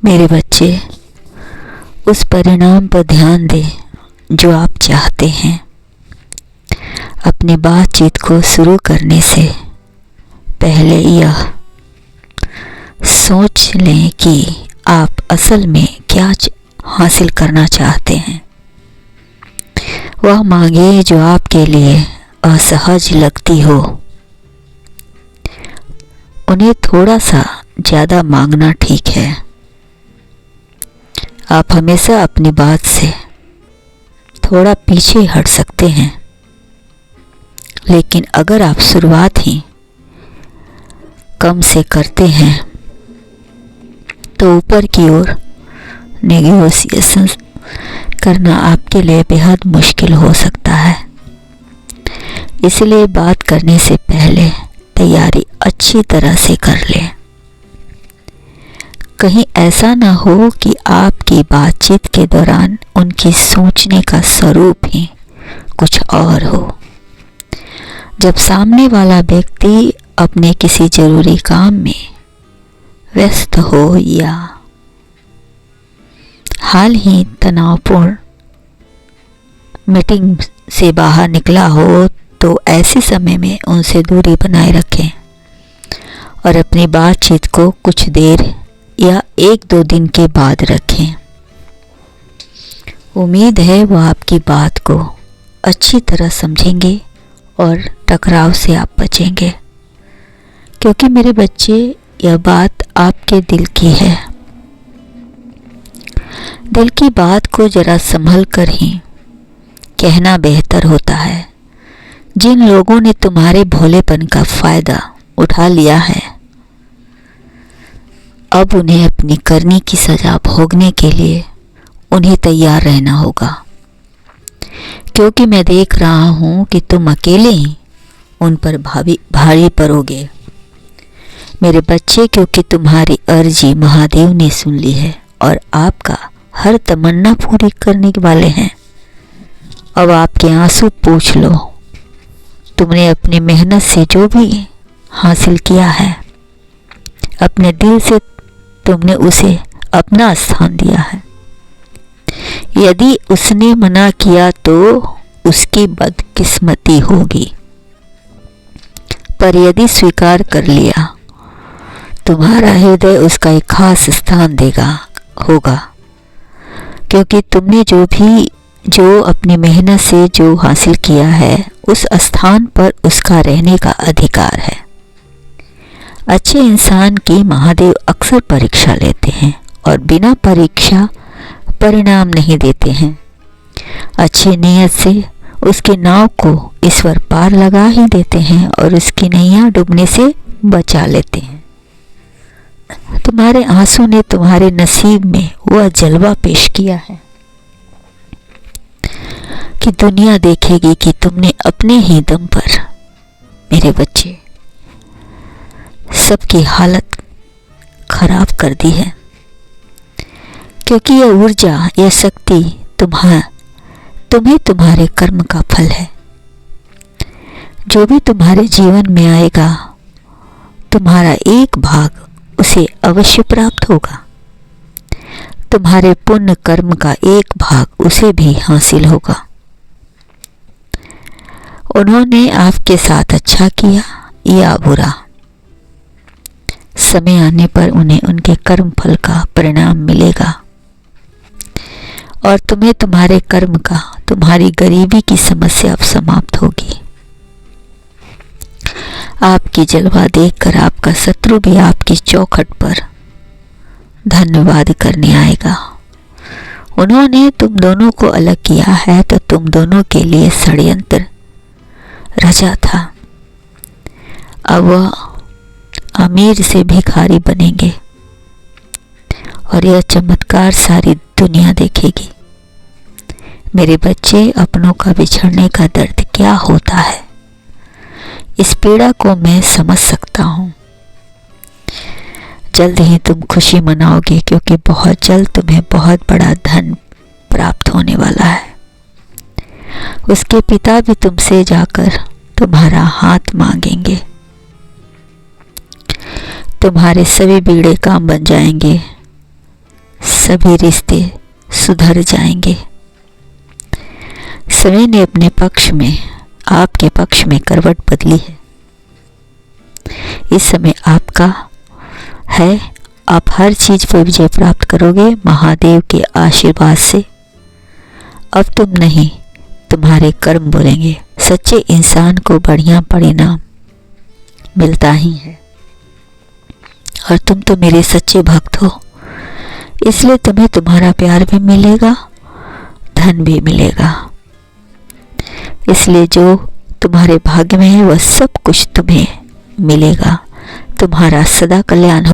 मेरे बच्चे, उस परिणाम पर ध्यान दें जो आप चाहते हैं। अपनी बातचीत को शुरू करने से पहले यह सोच लें कि आप असल में क्या हासिल करना चाहते हैं। वह मांगे जो आपके लिए असहज लगती हो। उन्हें थोड़ा सा ज़्यादा मांगना ठीक है। आप हमेशा अपनी बात से थोड़ा पीछे हट सकते हैं, लेकिन अगर आप शुरुआत ही कम से करते हैं तो ऊपर की ओर नेगोशिएशन करना आपके लिए बेहद मुश्किल हो सकता है। इसलिए बात करने से पहले तैयारी अच्छी तरह से कर लें। कहीं ऐसा ना हो कि आपकी बातचीत के दौरान उनकी सोचने का स्वरूप ही कुछ और हो। जब सामने वाला व्यक्ति अपने किसी जरूरी काम में व्यस्त हो या हाल ही तनावपूर्ण मीटिंग से बाहर निकला हो, तो ऐसे समय में उनसे दूरी बनाए रखें और अपनी बातचीत को कुछ देर या 1-2 दिन के बाद रखें। उम्मीद है वह आपकी बात को अच्छी तरह समझेंगे और टकराव से आप बचेंगे, क्योंकि मेरे बच्चे, यह बात आपके दिल की है। दिल की बात को जरा संभल कर ही कहना बेहतर होता है। जिन लोगों ने तुम्हारे भोलेपन का फायदा उठा लिया है, अब उन्हें अपनी करनी की सजा भोगने के लिए उन्हें तैयार रहना होगा, क्योंकि मैं देख रहा हूं कि तुम अकेले ही उन पर भारी पड़ोगे मेरे बच्चे, क्योंकि तुम्हारी अर्जी महादेव ने सुन ली है और आपका हर तमन्ना पूरी करने वाले हैं। अब आपके आंसू पूछ लो। तुमने अपनी मेहनत से जो भी हासिल किया है, अपने दिल से तुमने उसे अपना स्थान दिया है। यदि उसने मना किया तो उसकी बदकिस्मती होगी, पर यदि स्वीकार कर लिया, तुम्हारा हृदय उसका एक खास स्थान होगा, क्योंकि तुमने जो अपनी मेहनत से जो हासिल किया है, उस स्थान पर उसका रहने का अधिकार है। अच्छे इंसान की महादेव अक्सर परीक्षा लेते हैं और बिना परीक्षा परिणाम नहीं देते हैं। अच्छी नीयत से उसकी नाव को ईश्वर पार लगा ही देते हैं और उसकी नैया डूबने से बचा लेते हैं। तुम्हारे आंसू ने तुम्हारे नसीब में वह जलवा पेश किया है कि दुनिया देखेगी कि तुमने अपने ही दम पर, मेरे बच्चे, सबकी हालत खराब कर दी है, क्योंकि यह ऊर्जा, यह शक्ति तुम्हें तुम्हारे कर्म का फल है। जो भी तुम्हारे जीवन में आएगा, तुम्हारा एक भाग उसे अवश्य प्राप्त होगा। तुम्हारे पुण्य कर्म का एक भाग उसे भी हासिल होगा। उन्होंने आपके साथ अच्छा किया या बुरा, समय आने पर उन्हें उनके कर्म फल का परिणाम मिलेगा और तुम्हें तुम्हारे कर्म का, तुम्हारी गरीबी की समस्या अब समाप्त होगी। आपकी जलवा देखकर आपका शत्रु भी आपकी चौखट पर धन्यवाद करने आएगा। उन्होंने तुम दोनों को अलग किया है तो तुम दोनों के लिए षड्यंत्र रचा था। अब वह अमीर से भिखारी बनेंगे और यह चमत्कार सारी दुनिया देखेगी। मेरे बच्चे, अपनों का बिछड़ने का दर्द क्या होता है, इस पीड़ा को मैं समझ सकता हूँ। जल्द ही तुम खुशी मनाओगे, क्योंकि बहुत जल्द तुम्हें बहुत बड़ा धन प्राप्त होने वाला है। उसके पिता भी तुमसे जाकर तुम्हारा हाथ मांगेंगे। तुम्हारे सभी बीड़े काम बन जाएंगे। सभी रिश्ते सुधर जाएंगे। समय ने अपने पक्ष में, आपके पक्ष में करवट बदली है। इस समय आपका है, आप हर चीज पर विजय प्राप्त करोगे महादेव के आशीर्वाद से। अब तुम नहीं, तुम्हारे कर्म बोलेंगे। सच्चे इंसान को बढ़िया परिणाम मिलता ही है, और तुम तो मेरे सच्चे भक्त हो, इसलिए तुम्हें तुम्हारा प्यार भी मिलेगा, धन भी मिलेगा। इसलिए जो तुम्हारे भाग्य में है वह सब कुछ तुम्हें मिलेगा। तुम्हारा सदा कल्याण हो।